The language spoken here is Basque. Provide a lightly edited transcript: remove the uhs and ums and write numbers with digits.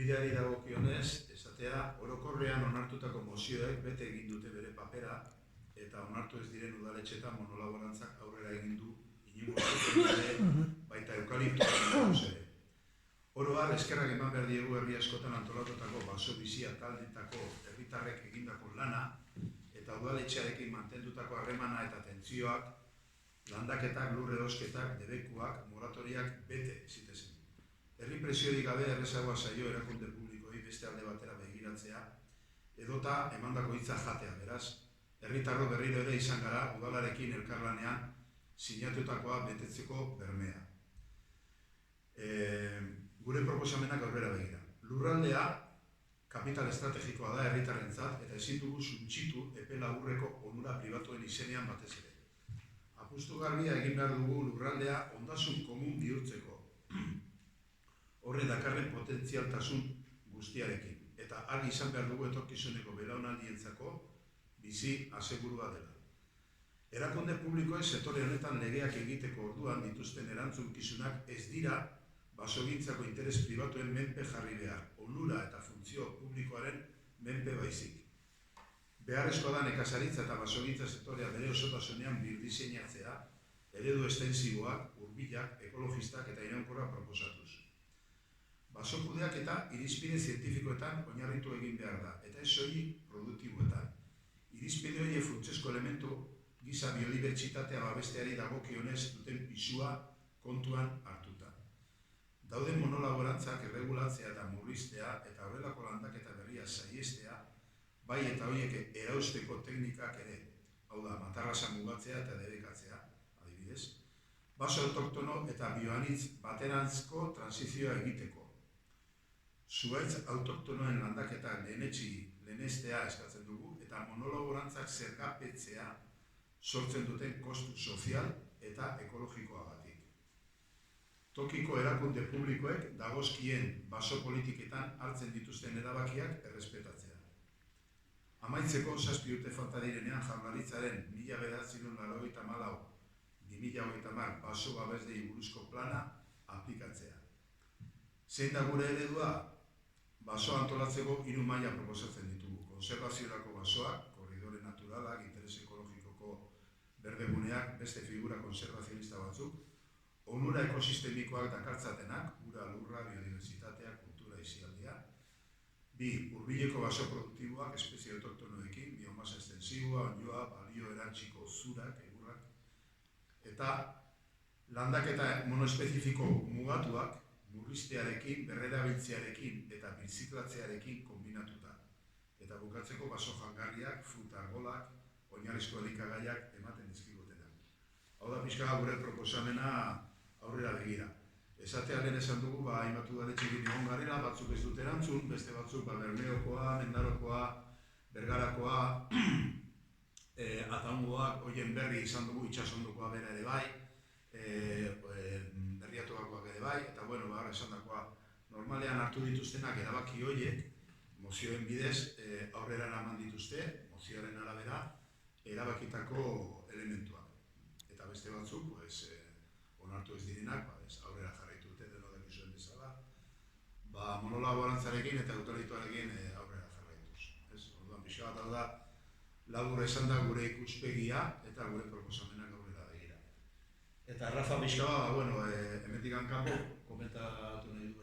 Bideari dagokionez, esatea, orokorrean onartutako mozioek bete egin dute bere papera eta onartu ez diren udaletxetan monolaborantzak aurrera egin du inongo baita eukaliptoaren ere. Oro har, eskerrak eman behar diegu herri askotan antolatutako baso bizia taldetako herritarrek egindako lana eta udaletxearekin mantendutako harremana eta tentzioak, landaketak, lur erosketak, debekuak, moratoriak bete zitezen. Herri presiorik gabe errezagoa zaio erakunde publikoi beste alde batera begiratzea edota emandako hitza jatea, beraz, herritarro berriro ere izan gara udalarekin elkarlanean sinatutakoa betetzeko bermea. Gure proposamenak aurrera begira. Lurraldea kapital estrategikoa da herritarrentzat eta ezin dugu suntsitu epe laburreko onura pribatuen izenean batez ere. Apustu garbia egin behar dugu lurraldea ondasun komun bihurtzeko. Horre dakarren potentzialtasun guztiarekin, eta argi izan behar dugu etorkizuneko belaunaldientzako bizi asegurua dela. Erakunde publikoek sektore honetan legeak egiteko orduan dituzten erantzunkizunak ez dira basogintzako interes pribatuen menpe jarri behar, onura eta funtzio publikoaren menpe baizik. Beharrezkoa da nekazaritza eta basogintza sektorea bere osotasunean birdiseinatzea, eredu estensiboak, hurbilak, ekologistak eta iraunkorra proposatuz. Basokudeak eta irizpide zientifikoetan oinarritu egin behar da, eta ez soilik produktiboetan. Irizpide horiek funtsezko elementu giza biodibertsitatea babesteari dagokionez duten pisua kontuan hartuta. Dauden monolaborantzak erregulatzea eta murriztea eta horrelako landaketa berria saihestea, bai eta horiek erausteko teknikak ere, hau da, matarrasa mugatzea eta debekatzea, adibidez, baso autoktono eta bioanitz baterantzko transizioa egiteko. Zuhaitz autoktonoen landaketa lehenestea eskatzen dugu eta monolaborantzak zergapetzea sortzen duten kostu sozial eta ekologikoagatik. Tokiko erakunde publikoek dagozkien baso politiketan hartzen dituzten erabakiak errespetatzea. Amaitzeko 7 urte falta direnean Jaurlaritzaren 1994-2030 baso babesdei buruzko plana aplikatzea. Zein da gure eredua? Basoa antolatzeko 3 maila proposatzen ditugu. Konservaziorako basoak, korridore naturalak, interes ekologikoko berdeguneak, beste figura konservazionista batzuk, onura ekosistemikoak dakartzatenak, ura, lurra, biodiversitatea, kultura, isialdia. 2. Hurbileko baso produktiboak, espezie autoktonoekin, biomasa estensiboa, onjoa, balio erantziko zurak, egurrak. Eta landaketa monoespezifiko mugatuak, murriztearekin, berrerabiltzearekin eta birziklatzearekin kombinatuta. Eta bukatzeko baso jangarriak, fruta argolak, oinarrizko elikagaiak ematen dizkigutenak. Hau da pixka gure proposamena aurrera begira. Esatearen esan dugu, hainbat udaletxekin egon garela, batzuk ez dut erantzun, beste batzuk Bermeokoa, Mendarokoa, Bergarakoa, Ataungoak, hoien berri izan dugu itsasondokoa bera ere bai, Berriatogakoak ere bai, eta bueno, esan dakoa, normalean hartu dituztenak erabaki horiek, mozioen bidez aurrera eraman dituzte, mozioaren arabera, erabakitako elementuak. Eta beste batzuk, onartu ez direnak, aurrera jarraitu dute deno dakizuen bezala, monolaborantzarekin eta eukaliptoarekin aurrera jarraituz. Orduan, pixka bat hau da, labur esan da gure ikuspegia eta gure proposamenak aurrera begira. Eta Rafa pixka bat, hemendik kanpo komentatu nahi du